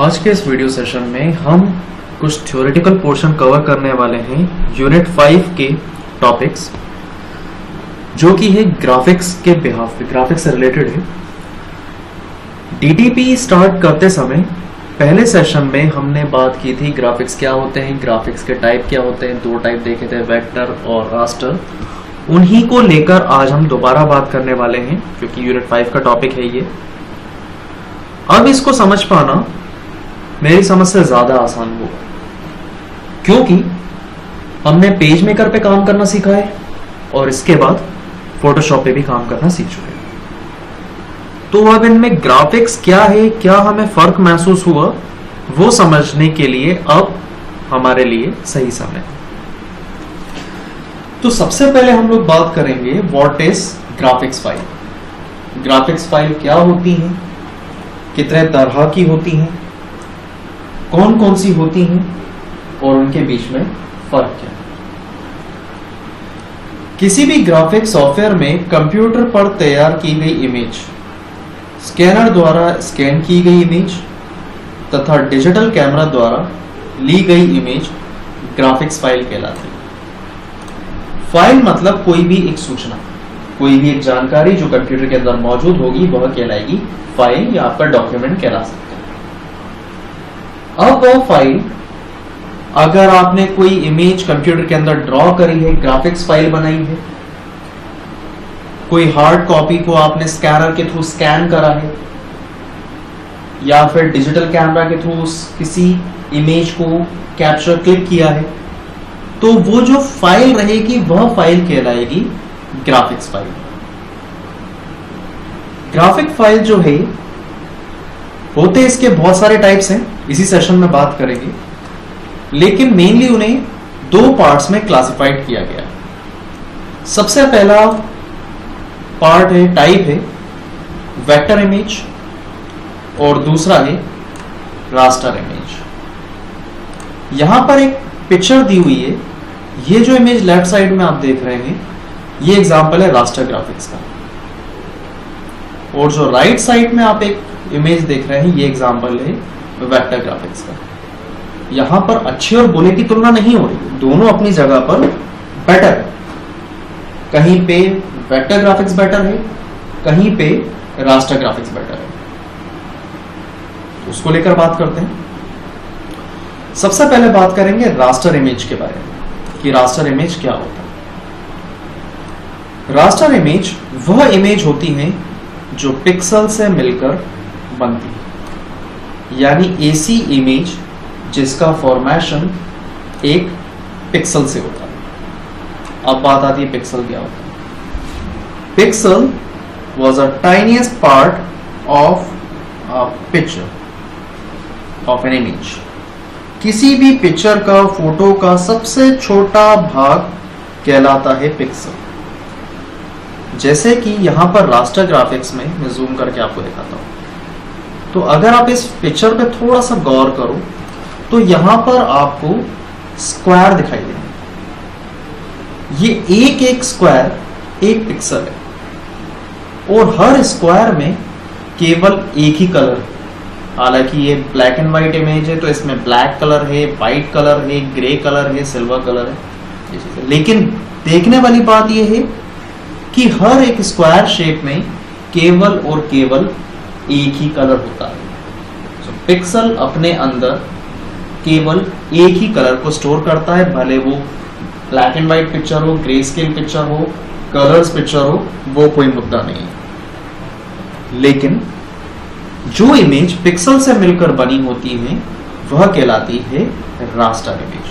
आज के इस वीडियो सेशन में हम कुछ थ्योरेटिकल पोर्शन कवर करने वाले हैं यूनिट 5 के टॉपिक्स, जो कि है ग्राफिक्स के बिहाफ पे, ग्राफिक्स से रिलेटेड है। डीटीपी स्टार्ट करते समय पहले सेशन में हमने बात की थी ग्राफिक्स क्या होते हैं, ग्राफिक्स के टाइप क्या होते हैं, दो टाइप देखे थे, वेक्टर और रास्टर। उन्हीं को लेकर आज हम दोबारा बात करने वाले हैं, क्योंकि यूनिट 5 का टॉपिक है ये। अब इसको समझ पाना मेरी समझ से ज्यादा आसान होगा, क्योंकि हमने पेज मेकर पे काम करना सीखा है और इसके बाद फोटोशॉप पे भी काम करना सीख चुके हैं। तो अब इनमें ग्राफिक्स क्या है, क्या हमें फर्क महसूस हुआ, वो समझने के लिए अब हमारे लिए सही समय है। तो सबसे पहले हम लोग बात करेंगे what is graphics file. Graphics file क्या होती है, कितने तरह की होती हैं, कौन कौन सी होती हैं और उनके बीच में फर्क क्या है। किसी भी ग्राफिक सॉफ्टवेयर में कंप्यूटर पर तैयार की गई इमेज, स्कैनर द्वारा स्कैन की गई इमेज तथा डिजिटल कैमरा द्वारा ली गई इमेज ग्राफिक्स फाइल कहलाती है। फाइल मतलब कोई भी एक सूचना, कोई भी एक जानकारी जो कंप्यूटर के अंदर मौजूद होगी वह कहलाएगी फाइल या आपका डॉक्यूमेंट कहला सकता है। अब वह फाइल, अगर आपने कोई इमेज कंप्यूटर के अंदर ड्रॉ करी है, ग्राफिक्स फाइल बनाई है, कोई हार्ड कॉपी को आपने स्कैनर के थ्रू स्कैन करा है, या फिर डिजिटल कैमरा के थ्रू किसी इमेज को कैप्चर क्लिक किया है, तो वो जो फाइल रहेगी वह फाइल कहलाएगी ग्राफिक्स फाइल। ग्राफिक फाइल जो है होते इसके बहुत सारे टाइप्स हैं, इसी सेशन में बात करेंगे, लेकिन मेनली उन्हें दो पार्ट्स में क्लासिफाइड किया गया है। सबसे पहला पार्ट है, टाइप है वेक्टर इमेज, और दूसरा है रास्टर इमेज। यहां पर एक पिक्चर दी हुई है, ये जो इमेज लेफ्ट साइड में आप देख रहे हैं ये एग्जांपल है रास्टर ग्राफिक्स का, और जो राइट साइड में आप एक इमेज देख रहे हैं ये एग्जांपल है वेक्टर ग्राफिक्स का। यहां पर अच्छे और बुरे की तुलना नहीं हो रही, दोनों अपनी जगह पर बेटर है। कहीं पे वेक्टर ग्राफिक्स बेटर है, कहीं पे रास्टर ग्राफिक्स बेटर है, उसको लेकर बात करते हैं। सबसे पहले बात करेंगे रास्टर इमेज के बारे में कि रास्टर इमेज क्या होता है। रास्टर इमेज वह इमेज होती है जो पिक्सल से मिलकर बनती है, यानी ऐसी इमेज जिसका फॉर्मेशन एक पिक्सल से होता है। अब बात आती है पिक्सल क्या होता है। Pixel was a tiniest part of a picture of an image। किसी भी पिक्चर का, फोटो का सबसे छोटा भाग कहलाता है पिक्सल। जैसे कि यहां पर रास्टर ग्राफिक्स में मैं जूम करके आपको दिखाता हूं, तो अगर आप इस पिक्चर पे थोड़ा सा गौर करो तो यहां पर आपको स्क्वायर दिखाई देंगे। ये एक एक स्क्वायर एक पिक्सल है, और हर स्क्वायर में केवल एक ही कलर है। हालांकि ये ब्लैक एंड व्हाइट इमेज है तो इसमें ब्लैक कलर है, व्हाइट कलर है, ग्रे कलर है, सिल्वर कलर है, लेकिन देखने वाली बात यह है कि हर एक स्क्वायर शेप में केवल और केवल एक ही कलर होता है। पिक्सल अपने अंदर केवल एक ही कलर को स्टोर करता है, भले वो ब्लैक एंड व्हाइट पिक्चर हो, ग्रे स्केल पिक्चर हो, कलर्स पिक्चर हो, वो कोई मुद्दा नहीं है। लेकिन जो इमेज पिक्सल से मिलकर बनी होती है वह कहलाती है रास्टर इमेज।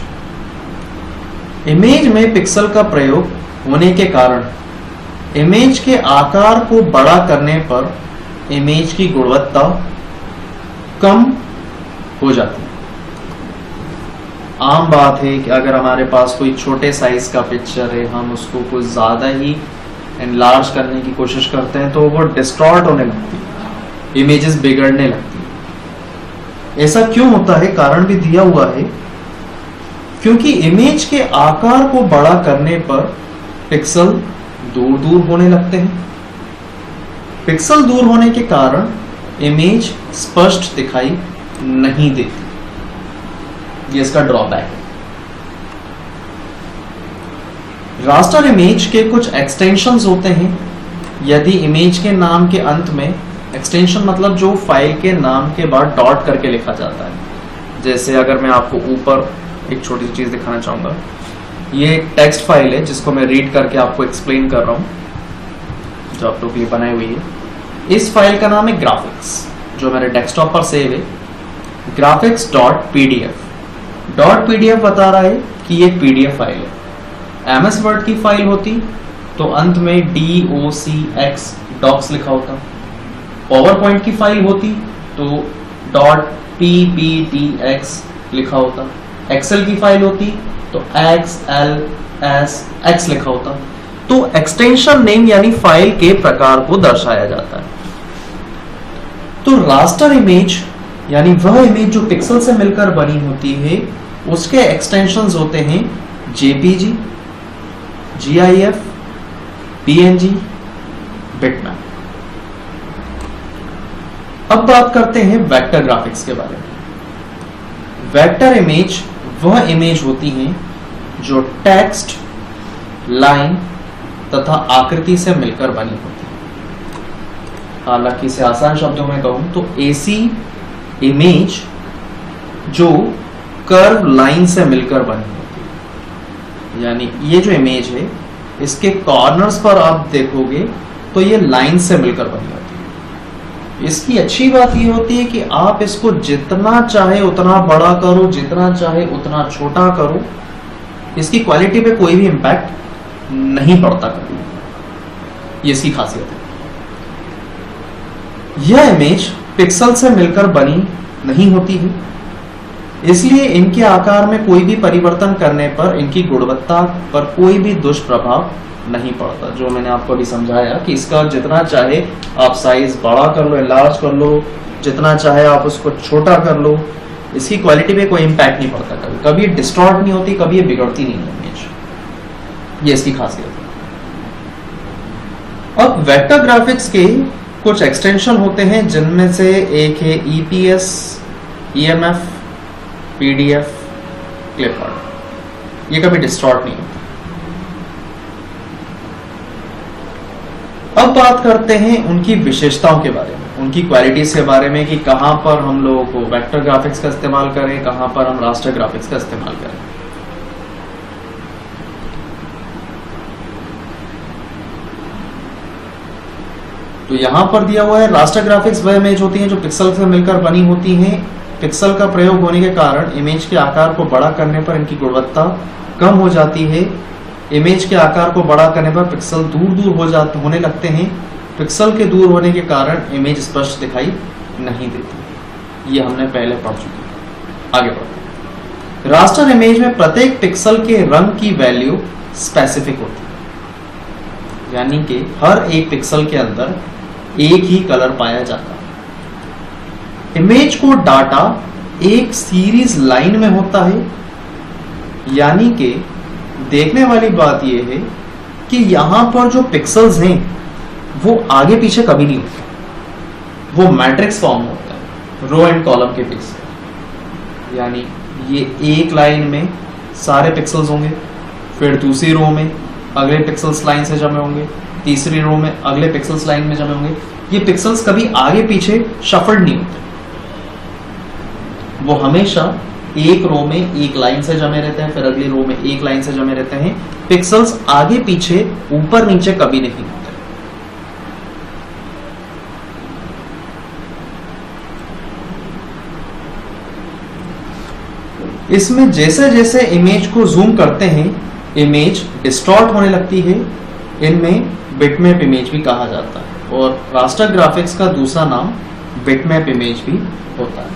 इमेज में पिक्सल का प्रयोग होने के कारण इमेज के आकार को बड़ा करने पर इमेज की गुणवत्ता कम हो जाती है। आम बात है कि अगर हमारे पास कोई छोटे साइज का पिक्चर है, हम उसको कुछ ज्यादा ही एनलार्ज करने की कोशिश करते हैं तो वो डिस्टॉर्ट होने लगती है, इमेजेस बिगड़ने लगती है। ऐसा क्यों होता है, कारण भी दिया हुआ है, क्योंकि इमेज के आकार को बड़ा करने पर पिक्सल दूर दूर होने लगते हैं। पिक्सल दूर होने के कारण इमेज स्पष्ट दिखाई नहीं देती, ये इसका ड्रॉबैक है। रास्टर इमेज के कुछ एक्सटेंशंस होते हैं। यदि इमेज के नाम के अंत में, एक्सटेंशन मतलब जो फाइल के नाम के बाद डॉट करके लिखा जाता है, जैसे अगर मैं आपको ऊपर एक छोटी सी चीज दिखाना चाहूंगा, ये एक टेक्स्ट फाइल है जिसको मैं रीड करके आपको एक्सप्लेन कर रहा हूं, जो आप लोग के लिए बनाई हुई है। इस फाइल का नाम है ग्राफिक्स, जो मेरे डेस्कटॉप पर सेव है, graphics.pdf। .pdf बता रहा है कि ये पीडीएफ फाइल है। MS वर्ड की फाइल होती तो अंत में DOCX डॉक्स लिखा होता। पावर पॉइंट की फाइल होती तो .pptx लिखा होता। एक्सेल की फाइल होती तो XLSX लिखा होता। तो एक्सटेंशन नेम यानी फाइल के प्रकार को दर्शाया जाता है। तो रास्टर इमेज यानी वह इमेज जो पिक्सल से मिलकर बनी होती है, उसके एक्सटेंशंस होते हैं JPG, GIF, PNG, बिटमैप। अब बात करते हैं वेक्टर ग्राफिक्स के बारे में। वेक्टर इमेज वह इमेज होती हैं जो टेक्स्ट, लाइन तथा आकृति से मिलकर बनी होती है। हालांकि इसे आसान शब्दों में कहूं तो ऐसी इमेज जो कर्व लाइन से मिलकर बनी होती है। यानी ये जो इमेज है, इसके कॉर्नर्स पर आप देखोगे तो ये लाइन से मिलकर बनी होती है। इसकी अच्छी बात ये होती है कि आप इसको जितना चाहे उतना बड़ा करो, जितना चाहे उतना छोटा करो, इसकी क्वालिटी पे कोई भी इंपैक्ट नहीं पड़ता कभी। ये इसकी खासियत है। यह इमेज पिक्सल से मिलकर बनी नहीं होती है, इसलिए इनके आकार में कोई भी परिवर्तन करने पर इनकी गुणवत्ता पर कोई भी दुष्प्रभाव नहीं पड़ता। जो मैंने आपको अभी समझाया कि इसका जितना चाहे आप साइज बड़ा कर लो, लार्ज कर लो, जितना चाहे आप उसको छोटा कर लो, इसकी क्वालिटी पे कोई इंपैक्ट नहीं पड़ता। कभी डिस्टॉर्ट नहीं होती, कभी ये बिगड़ती नहीं है इमेज। ये इसकी खासियत है। अब वेक्टर ग्राफिक्स के कुछ एक्सटेंशन होते हैं, जिनमें से एक है EPS, EMF, PDF, क्लिपआर्ट। ये कभी डिस्टॉर्ट नहीं होता। अब बात करते हैं उनकी विशेषताओं के बारे में, उनकी क्वालिटीज के बारे में कि कहां पर हम लोगों को वेक्टर ग्राफिक्स का इस्तेमाल करें, कहां पर हम रास्टर ग्राफिक्स का इस्तेमाल करें। तो यहां पर दिया हुआ है रास्टर ग्राफिक्स वह इमेज होती हैं जो पिक्सल से मिलकर बनी होती हैं। पिक्सल का प्रयोग होने के कारण इमेज के आकार को बड़ा करने पर इनकी गुणवत्ता कम हो जाती है। इमेज के आकार को बड़ा करने पर पिक्सल दूर होने लगते हैं। पिक्सल के दूर होने के कारण इमेज स्पष्ट दिखाई नहीं देती। ये हमने पहले पढ़ चुके हैं। आगे बढ़ते हैं। रास्टर इमेज में प्रत्येक पिक्सल के रंग की वैल्यू स्पेसिफिक होती है, यानी कि हर एक पिक्सल के अंदर एक ही कलर पाया जाता है। इमेज को डाटा एक सीरीज लाइन में होता है, यानी कि देखने वाली बात यह है कि यहां पर जो पिक्सल्स हैं वो आगे पीछे कभी नहीं होते, वो मैट्रिक्स फॉर्म होता है, रो एंड कॉलम के पिक्सल। यानी ये एक लाइन में सारे पिक्सल्स होंगे, फिर दूसरी रो में अगले पिक्सल्स लाइन से जमे होंगे, तीसरी रो में अगले पिक्सल्स लाइन में जमे होंगे। ये पिक्सल्स कभी आगे पीछे शफल्ड नहीं होते, वो हमेशा एक रो में एक लाइन से जमे रहते हैं, फिर अगली रो में एक लाइन से जमे रहते हैं। पिक्सल्स आगे पीछे ऊपर नीचे कभी नहीं होते। इसमें जैसे जैसे इमेज को जूम करते हैं, इमेज डिस्टॉर्ट होने लगती है। इनमें बिटमैप इमेज भी कहा जाता है, और रास्टर ग्राफिक्स का दूसरा नाम बिटमैप इमेज भी होता है।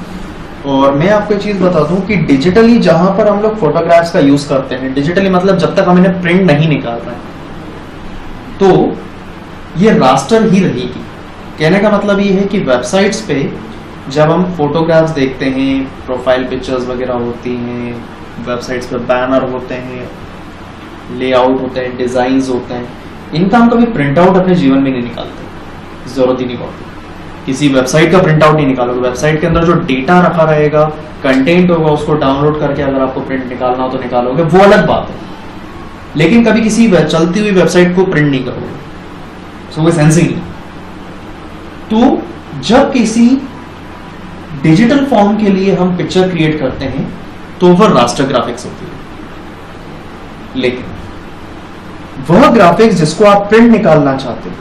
और मैं आपको एक चीज बता दूं कि डिजिटली जहां पर हम लोग फोटोग्राफ्स का यूज करते हैं, डिजिटली मतलब जब तक हम इन्हें प्रिंट नहीं निकाल रहे हैं, तो ये रास्टर ही रहेगी। कहने का मतलब ये है कि वेबसाइट्स पे जब हम फोटोग्राफ्स देखते हैं, प्रोफाइल पिक्चर्स वगैरह होती हैं, वेबसाइट्स पे बैनर होते हैं, लेआउट होते हैं, डिजाइन्स होते हैं, इनका हम कभी प्रिंट आउट अपने जीवन में नहीं निकालते, जरूरत ही नहीं पड़ती। किसी वेबसाइट का प्रिंट आउट नहीं निकालोगे। वेबसाइट के अंदर जो डेटा रखा रहेगा, कंटेंट होगा, उसको डाउनलोड करके अगर आपको प्रिंट निकालना हो तो निकालोगे, वो अलग बात है। लेकिन कभी किसी चलती हुई वेबसाइट को प्रिंट नहीं करोगे, सो कोई सेंस ही नहीं। तो जब किसी डिजिटल फॉर्म के लिए हम पिक्चर क्रिएट करते हैं तो वह रास्टर ग्राफिक्स होती है। लेकिन वह ग्राफिक्स जिसको आप प्रिंट निकालना चाहते हो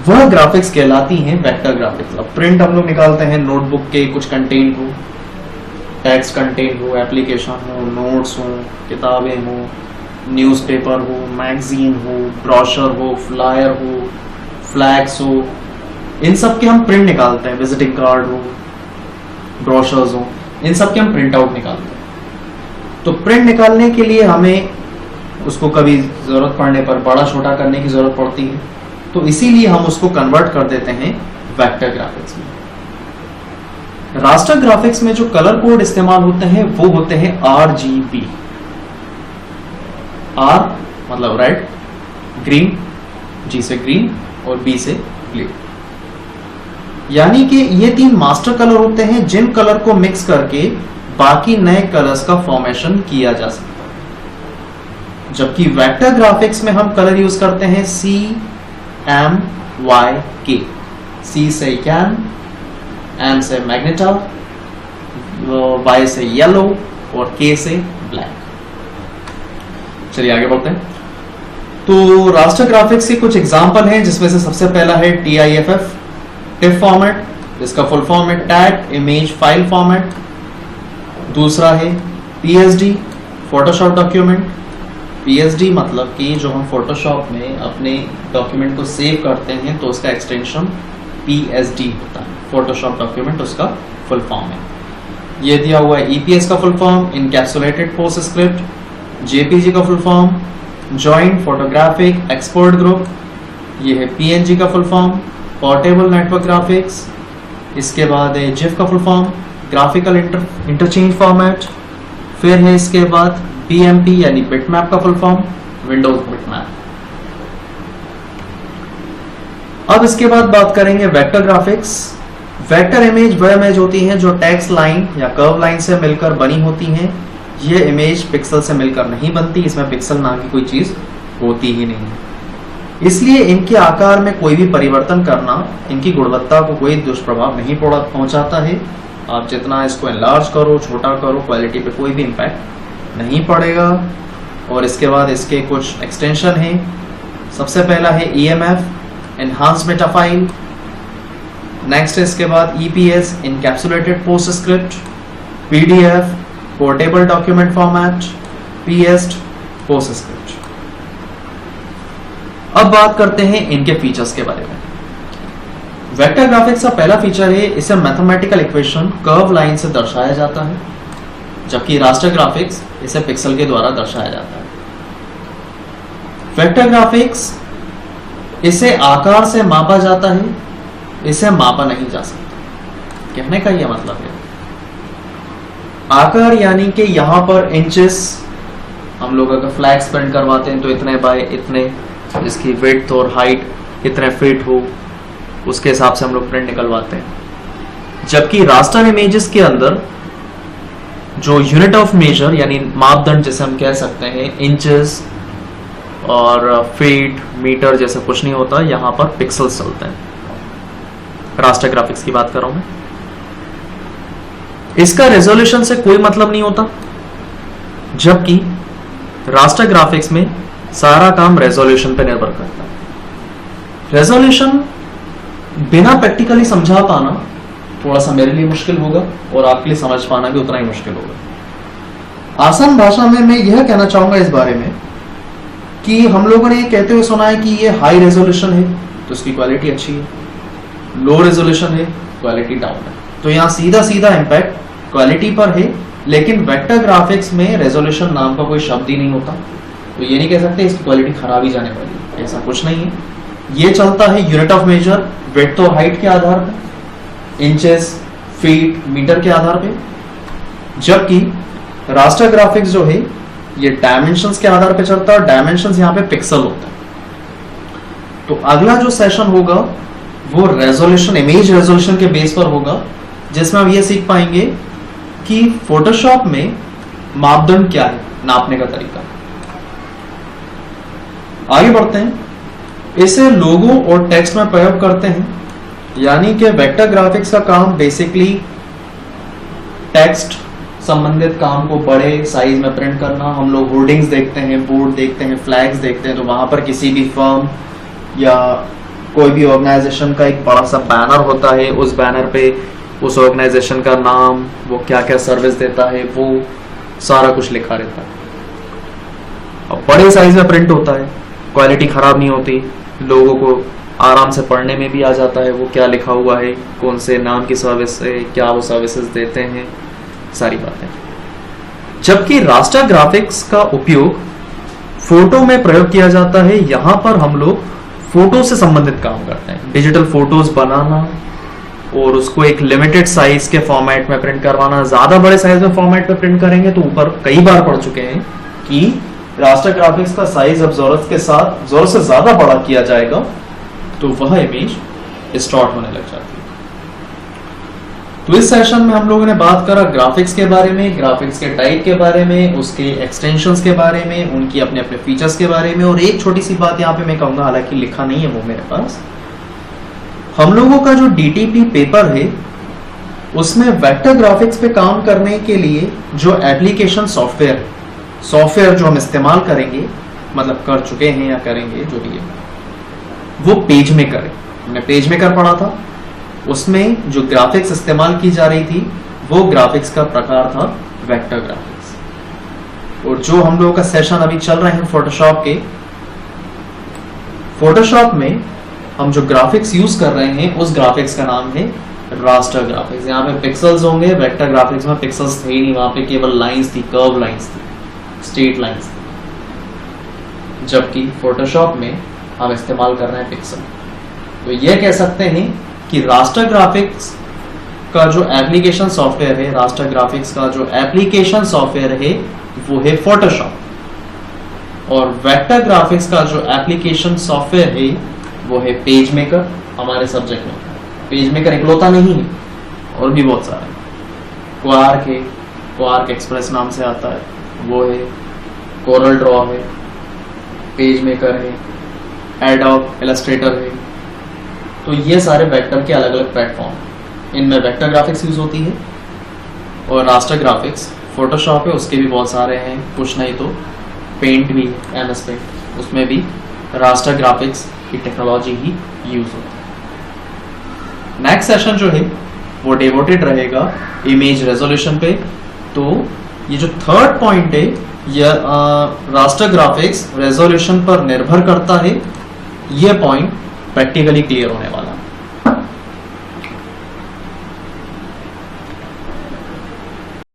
वह ग्राफिक्स कहलाती हैं वेक्टर ग्राफिक्स। अब प्रिंट हम लोग निकालते हैं नोटबुक के कुछ कंटेंट हो, टेक्स्ट कंटेंट हो, एप्लीकेशन हो, नोट्स हो, किताबें हो, न्यूज़पेपर हो, मैगजीन हो, ब्रोशर हो, फ्लायर हो, फ्लैग्स हो, इन सब के हम प्रिंट निकालते हैं। विजिटिंग कार्ड हो, ब्रोशर्स हो, इन सब के हम प्रिंट आउट निकालते हैं। तो प्रिंट निकालने के लिए हमें उसको कभी जरूरत पड़ने पर बड़ा छोटा करने की जरूरत पड़ती है, तो इसीलिए हम उसको कन्वर्ट कर देते हैं वेक्टर ग्राफिक्स में। रास्टर ग्राफिक्स में जो कलर कोड इस्तेमाल होते हैं वो होते हैं RGB। R मतलब रेड, ग्रीन, G से ग्रीन और B से ब्लू। यानी कि ये 3 मास्टर कलर होते हैं जिन कलर को मिक्स करके बाकी नए कलर्स का फॉर्मेशन किया जा सकता है। जबकि वेक्टर ग्राफिक्स में हम कलर यूज करते हैं CMYK। C से कैन, M से मैग्नेटा, Y से येलो और K से ब्लैक। चलिए आगे बढ़ते हैं। तो रास्टर ग्राफिक्स के कुछ एग्जांपल हैं जिसमें से सबसे पहला है TIFF, टिफ फॉर्मेट, जिसका फुल फॉर्म है टैग इमेज फाइल फॉर्मेट। दूसरा है PSD, फोटोशॉप डॉक्यूमेंट। PSD मतलब कि जो हम फोटोशॉप में अपने डॉक्यूमेंट को सेव करते हैं तो उसका एक्सटेंशन PSD होता है। फोटोशॉप डॉक्यूमेंट उसका फुल फॉर्म है। ये दिया हुआ है EPS का full form, encapsulated post script. JPG का full form joint photographic export group. ये है PNG का full form, portable network graphics. इसके बाद है GIF का full form, graphical interchange format. फिर है इसके बाद BMP यानी बिटमैप का फुल फॉर्म, विंडोज बिटमैप। अब इसके बाद बात करेंगे वेक्टर ग्राफिक्स। वेक्टर इमेज वह इमेज होती है जो टेक्स्ट लाइन या कर्व लाइन से मिलकर बनी होती है। यह इमेज पिक्सल से मिलकर नहीं बनती, इसमें पिक्सल नाम की कोई चीज होती ही नहीं है। इसलिए इनके आकार में कोई भी परिवर्तन करना इनकी गुणवत्ता को कोई दुष्प्रभाव नहीं पहुंचाता है। आप जितना इसको एनलार्ज करो, छोटा करो, क्वालिटी पे कोई भी इम्पैक्ट नहीं पड़ेगा। और इसके बाद इसके कुछ एक्सटेंशन हैं। सबसे पहला है EMF, enhance Meta file. Next है इसके बाद EPS, encapsulated post script. PDF, portable document format. PST, post script. अब बात करते हैं इनके फीचर्स के बारे में। वेक्टर ग्राफिक्स का पहला फीचर है इसे मैथमेटिकल इक्वेशन कर्व लाइन से दर्शाया जाता है, जबकि रास्टर ग्राफिक्स इसे पिक्सल के द्वारा दर्शाया जाता है। वेक्टर ग्राफिक्स इसे आकार से मापा जाता है, इसे मापा नहीं जा सकता। कहने का यह मतलब है आकार यानी कि यहां पर इंचेस, हम लोग अगर फ्लैग्स प्रिंट करवाते हैं तो इतने बाय इतने, जिसकी विड्थ और हाइट इतने फीट हो, उसके हिसाब से हम लोग प्रिंट निकलवाते हैं। जबकि रास्टर इमेजेस के अंदर जो यूनिट ऑफ मेजर यानी मापदंड जैसे हम कह सकते हैं इंचेस और फीट, मीटर जैसे कुछ नहीं होता, यहां पर पिक्सल्स चलते हैं। रास्टर ग्राफिक्स की बात कर रहा हूं मैं। इसका रेजोल्यूशन से कोई मतलब नहीं होता, जबकि रास्टर ग्राफिक्स में सारा काम रेजोल्यूशन पे निर्भर करता है। रेजोल्यूशन बिना प्रैक्टिकली समझा पाना थोड़ा सा मेरे लिए मुश्किल होगा और आपके लिए समझ पाना भी उतना ही मुश्किल होगा। आसान भाषा में मैं यह कहना चाहूंगा इस बारे में कि हम लोगों ने कहते हुए सुना है कि ये हाई रेजोल्यूशन है तो इसकी क्वालिटी अच्छी है, लो रेजोल्यूशन है क्वालिटी डाउन है। तो यहाँ सीधा सीधा इम्पैक्ट क्वालिटी पर है, लेकिन वेक्टर ग्राफिक्स में रेजोल्यूशन नाम का कोई शब्द ही नहीं होता। तो ये नहीं कह सकते इसकी क्वालिटी खराब ही जाने वाली है, ऐसा कुछ नहीं है। ये चलता है यूनिट ऑफ मेजर विड्थ और हाइट के आधार पर, इंचेस, फीट, मीटर के आधार पे। जबकि रास्टर ग्राफिक्स जो है ये डायमेंशंस के आधार पे चलता है और डायमेंशंस यहाँ पे पिक्सल होता है। तो अगला जो सेशन होगा वो रेजोल्यूशन, इमेज रेजोल्यूशन के बेस पर होगा, जिसमें हम ये सीख पाएंगे कि फोटोशॉप में मापदंड क्या है, नापने का तरीका। आगे बढ़ते हैं, इसे लोगो और टेक्स्ट में प्रयोग करते हैं, यानी कि वेक्टर ग्राफिक्स का काम बेसिकली टेक्स्ट संबंधित काम को बड़े साइज में प्रिंट करना। हम लोग होर्डिंग्स देखते हैं, बोर्ड देखते हैं, फ्लैग्स देखते हैं, तो वहां पर किसी भी फर्म या कोई भी ऑर्गेनाइजेशन का एक बड़ा सा बैनर होता है, उस बैनर पे उस ऑर्गेनाइजेशन का नाम, वो क्या क्या सर्विस देता है, वो सारा कुछ लिखा रहता है। अब बड़े साइज में प्रिंट होता है, क्वालिटी खराब नहीं होती, लोगों को आराम से पढ़ने में भी आ जाता है वो क्या लिखा हुआ है, कौन से नाम की सर्विस है, क्या वो सर्विसेज देते हैं, सारी बातें। जबकि रास्टर ग्राफिक्स का उपयोग फोटो में प्रयोग किया जाता है। यहां पर हम लोग फोटो से संबंधित काम करते हैं, डिजिटल फोटोज बनाना और उसको एक लिमिटेड साइज के फॉर्मेट में प्रिंट करवाना। ज्यादा बड़े साइज में फॉर्मेट में प्रिंट करेंगे तो ऊपर कई बार पढ़ चुके हैं कि रास्टर ग्राफिक्स का साइज अब जरूरत से ज्यादा बड़ा किया जाएगा तो वह इमेज डिस्टॉर्ट होने लग जाती है। तो इस सेशन में हम लोगों ने बात करा ग्राफिक्स के बारे में, ग्राफिक्स के टाइप के बारे में, उसके एक्सटेंशंस के बारे में, उनकी अपने अपने फीचर्स के बारे में। और एक छोटी सी बात यहाँ पे मैं कहूंगा, हालांकि लिखा नहीं है वो मेरे पास, हम लोगों का जो DTP पेपर है उसमें वेक्टर ग्राफिक्स पे काम करने के लिए जो एप्लीकेशन सॉफ्टवेयर जो हम इस्तेमाल करेंगे, मतलब कर चुके हैं या करेंगे जो भी है, वो पेज मेकर है। हमने पेज मेकर पढ़ा था, उसमें जो ग्राफिक्स इस्तेमाल की जा रही थी वो ग्राफिक्स का प्रकार था वेक्टर ग्राफिक्स। और जो हम लोगों का सेशन अभी चल रहे हैं फोटोशॉप में हम जो ग्राफिक्स यूज कर रहे हैं उस ग्राफिक्स का नाम है रास्टर ग्राफिक्स। यहाँ पे पिक्सल्स होंगे, वेक्टर ग्राफिक्स में पिक्सल्स थे ही नहीं, वहां पे केवल लाइंस थी, कर्व लाइंस थी, स्ट्रेट लाइंस थी। जबकि फोटोशॉप में हम इस्तेमाल कर रहे हैं पिक्सल। तो ये कह सकते हैं कि रास्टर ग्राफिक्स का जो एप्लीकेशन सॉफ्टवेयर है, रास्टर ग्राफिक्स का जो एप्लीकेशन सॉफ्टवेयर है वो है फोटोशॉप, और वेक्टर ग्राफिक्स का जो एप्लीकेशन सॉफ्टवेयर है वो है पेज मेकर। हमारे सब्जेक्ट में पेज मेकर इकलौता नहीं है, और भी बहुत सारे। क्वार्क एक्सप्रेस नाम से आता है, वो है। कोरल ड्रॉ है, पेज मेकर है, एडोब इलस्ट्रेटर है। तो ये सारे वेक्टर के अलग अलग प्लेटफॉर्म, इनमें वेक्टर ग्राफिक्स यूज होती है। और रास्टर ग्राफिक्स फोटोशॉप है, उसके भी बहुत सारे हैं, कुछ नहीं तो पेंट भी है, MS पेंट, उसमें भी रास्टर ग्राफिक्स की टेक्नोलॉजी ही यूज होती है। नेक्स्ट सेशन जो है वो डिवोटेड रहेगा इमेज रेजोल्यूशन पे। तो ये जो थर्ड पॉइंट है, यह रास्टर ग्राफिक्स रेजोल्यूशन पर निर्भर करता है। यह पॉइंट प्रैक्टिकली क्लियर होने वाला है।